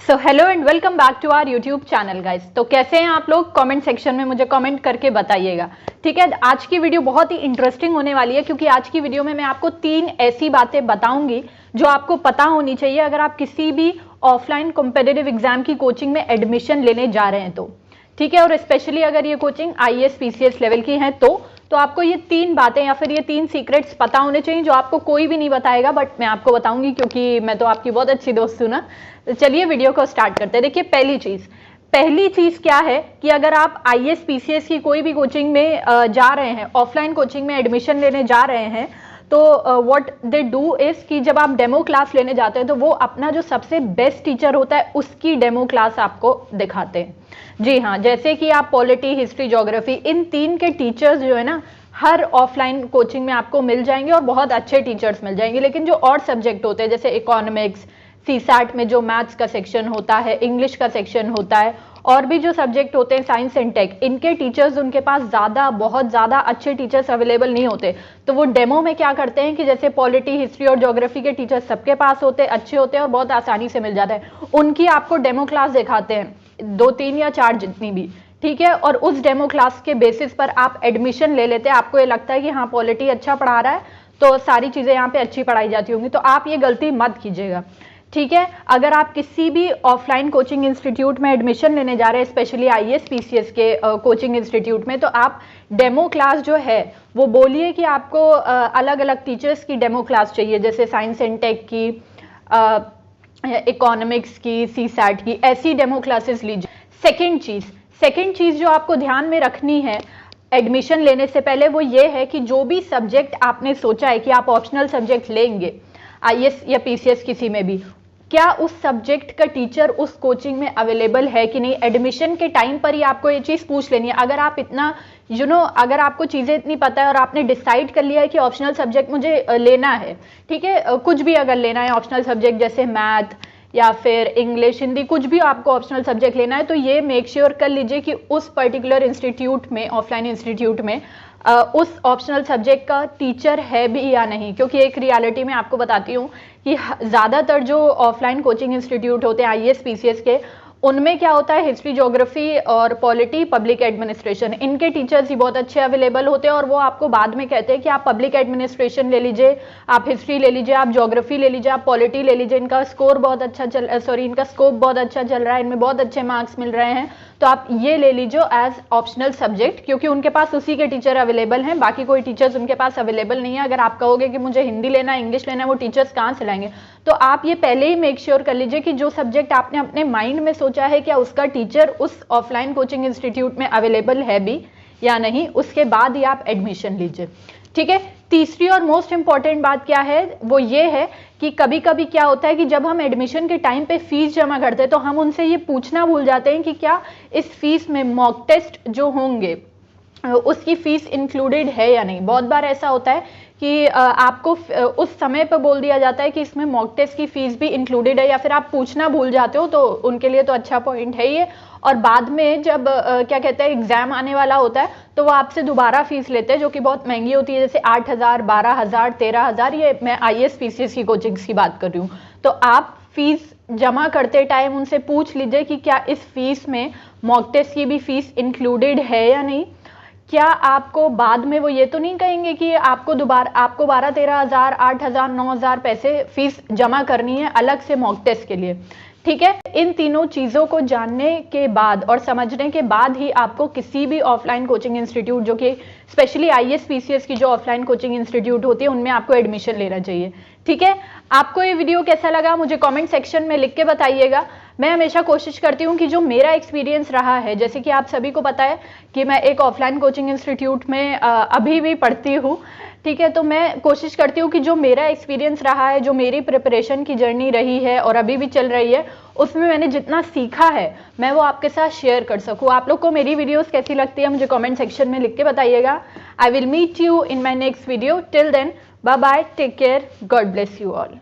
So hello and welcome back to our YouTube channel guys. तो कैसे हैं आप लोग, कमेंट सेक्शन में मुझे कमेंट करके बताइएगा। ठीक है, आज की वीडियो बहुत ही इंटरेस्टिंग होने वाली है क्योंकि आज की वीडियो में मैं आपको 3 ऐसी बातें बताऊंगी जो आपको पता होनी चाहिए अगर आप किसी भी ऑफलाइन कॉम्पिटिटिव एग्जाम की कोचिंग में एडमिशन लेने जा रहे हैं तो। ठीक है, और स्पेशली अगर ये कोचिंग IAS PCS लेवल की है तो आपको ये 3 बातें या फिर ये 3 सीक्रेट्स पता होने चाहिए जो आपको कोई भी नहीं बताएगा, बट मैं आपको बताऊंगी क्योंकि मैं तो आपकी बहुत अच्छी दोस्त हूं ना। तो चलिए वीडियो को स्टार्ट करते हैं। देखिए, पहली चीज क्या है कि अगर आप IAS PCS की कोई भी कोचिंग में जा रहे हैं, ऑफलाइन कोचिंग में एडमिशन लेने जा रहे हैं, तो व्हाट दे डू इज कि जब आप डेमो क्लास लेने जाते हैं तो वो अपना जो सबसे बेस्ट टीचर होता है उसकी डेमो क्लास आपको दिखाते हैं। जी हाँ, जैसे कि आप पॉलिटी, हिस्ट्री, ज्योग्राफी, इन 3 के टीचर्स जो है ना हर ऑफलाइन कोचिंग में आपको मिल जाएंगे और बहुत अच्छे टीचर्स मिल जाएंगे। लेकिन जो और सब्जेक्ट होते हैं जैसे इकोनॉमिक्स, CSAT में जो मैथ्स का सेक्शन होता है, इंग्लिश का सेक्शन होता है, और भी जो सब्जेक्ट होते हैं साइंस एंड टेक, इनके टीचर्स उनके पास बहुत ज़्यादा अच्छे टीचर्स अवेलेबल नहीं होते। तो वो डेमो में क्या करते हैं कि जैसे पॉलिटी, हिस्ट्री और ज्योग्राफी के टीचर्स सबके पास होते हैं, अच्छे होते हैं और बहुत आसानी से मिल जाता है, उनकी आपको डेमो क्लास दिखाते हैं, 2, 3 या 4 जितनी भी। ठीक है, और उस डेमो क्लास के बेसिस पर आप एडमिशन ले लेते हैं। आपको ये लगता है कि हाँ पॉलिटी अच्छा पढ़ा रहा है तो सारी चीज़ें यहाँ पे अच्छी पढ़ाई जाती होंगी, तो आप ये गलती मत कीजिएगा। ठीक है, अगर आप किसी भी ऑफलाइन कोचिंग इंस्टीट्यूट में एडमिशन लेने जा रहे हैं, स्पेशली IAS PCS के कोचिंग इंस्टीट्यूट में, तो आप डेमो क्लास जो है वो बोलिए कि आपको अलग अलग टीचर्स की डेमो क्लास चाहिए, जैसे साइंस एंड टेक की, इकोनॉमिक्स की, CSAT की, ऐसी डेमो क्लासेस लीजिए। सेकेंड चीज जो आपको ध्यान में रखनी है एडमिशन लेने से पहले वो ये है कि जो भी सब्जेक्ट आपने सोचा है कि आप ऑप्शनल सब्जेक्ट लेंगे IAS या PCS किसी में भी, क्या उस सब्जेक्ट का टीचर उस कोचिंग में अवेलेबल है कि नहीं। एडमिशन के टाइम पर ही आपको ये चीज़ पूछ लेनी है। अगर आप इतना अगर आपको चीज़ें इतनी पता है और आपने डिसाइड कर लिया है कि ऑप्शनल सब्जेक्ट मुझे लेना है, ठीक है, कुछ भी अगर लेना है ऑप्शनल सब्जेक्ट जैसे मैथ या फिर इंग्लिश, हिंदी, कुछ भी आपको ऑप्शनल सब्जेक्ट लेना है, तो ये मेक श्योर कर लीजिए कि उस पर्टिकुलर इंस्टीट्यूट में, ऑफलाइन इंस्टीट्यूट में उस ऑप्शनल सब्जेक्ट का टीचर है भी या नहीं। क्योंकि एक रियलिटी में आपको बताती हूँ कि ज़्यादातर जो ऑफलाइन कोचिंग इंस्टीट्यूट होते हैं IAS PCS के, उनमें क्या होता है, हिस्ट्री, ज्योग्राफी और पॉलिटी, पब्लिक एडमिनिस्ट्रेशन, इनके टीचर्स ही बहुत अच्छे अवेलेबल होते हैं और वो आपको बाद में कहते हैं कि आप पब्लिक एडमिनिस्ट्रेशन ले लीजिए, आप हिस्ट्री ले लीजिए, आप ज्योग्राफी ले लीजिए, आप पॉलिटी ले लीजिए, इनका स्कोर बहुत अच्छा इनका स्कोप बहुत अच्छा चल रहा है, इनमें बहुत अच्छे मार्क्स मिल रहे हैं, तो आप ये ले लीजिए एज ऑप्शनल सब्जेक्ट, क्योंकि उनके पास उसी के टीचर अवेलेबल हैं, बाकी कोई टीचर्स उनके पास अवेलेबल नहीं है। अगर आप कहोगे कि मुझे हिंदी लेना है, इंग्लिश लेना है, वो टीचर्स कहाँ से लाएंगे। तो आप ये पहले ही मेक श्योर कर लीजिए कि जो सब्जेक्ट आपने अपने माइंड में सोचा है क्या उसका टीचर उस ऑफलाइन कोचिंग इंस्टीट्यूट में अवेलेबल है भी या नहीं, उसके बाद ही आप एडमिशन लीजिए। ठीक है, तीसरी और मोस्ट इंपॉर्टेंट बात क्या है, वो ये है कि कभी कभी क्या होता है कि जब हम एडमिशन के टाइम पे फीस जमा करते हैं तो हम उनसे ये पूछना भूल जाते हैं कि क्या इस फीस में मॉक टेस्ट जो होंगे उसकी फीस इंक्लूडेड है या नहीं। बहुत बार ऐसा होता है कि आपको उस समय पर बोल दिया जाता है कि इसमें मॉक टेस्ट की फीस भी इंक्लूडेड है, या फिर आप पूछना भूल जाते हो, तो उनके लिए तो अच्छा पॉइंट है ये। और बाद में जब क्या कहते हैं एग्जाम आने वाला होता है तो वो आपसे दोबारा फीस लेते हैं जो कि बहुत महंगी होती है, जैसे 8,000, 12,000, 13,000, ये मैं IAS PCS की कोचिंग्स की बात कर रही हूँ। तो आप फीस जमा करते टाइम उनसे पूछ लीजिए कि क्या इस फीस में मॉक टेस्ट की भी फीस इंक्लूडेड है या नहीं। क्या आपको बाद में वो ये तो नहीं कहेंगे कि आपको 12, 13,000, 8,000, 9,000 पैसे फीस जमा करनी है अलग से मॉक टेस्ट के लिए। ठीक है, इन तीनों चीज़ों को जानने के बाद और समझने के बाद ही आपको किसी भी ऑफलाइन कोचिंग इंस्टीट्यूट, जो कि स्पेशली IAS PCS की जो ऑफलाइन कोचिंग इंस्टीट्यूट होती है, उनमें आपको एडमिशन लेना चाहिए। ठीक है, आपको ये वीडियो कैसा लगा मुझे कमेंट सेक्शन में लिख के बताइएगा। मैं हमेशा कोशिश करती हूँ कि जो मेरा एक्सपीरियंस रहा है, जैसे कि आप सभी को पता है कि मैं एक ऑफलाइन कोचिंग इंस्टीट्यूट में अभी भी पढ़ती हूँ। ठीक है, तो मैं कोशिश करती हूँ कि जो मेरा एक्सपीरियंस रहा है, जो मेरी प्रिपरेशन की जर्नी रही है और अभी भी चल रही है, उसमें मैंने जितना सीखा है मैं वो आपके साथ शेयर कर सकूँ। आप लोग को मेरी वीडियोस कैसी लगती है मुझे कमेंट सेक्शन में लिख के बताइएगा। I will meet you in my next video. Till then, bye bye, take care, God bless you all.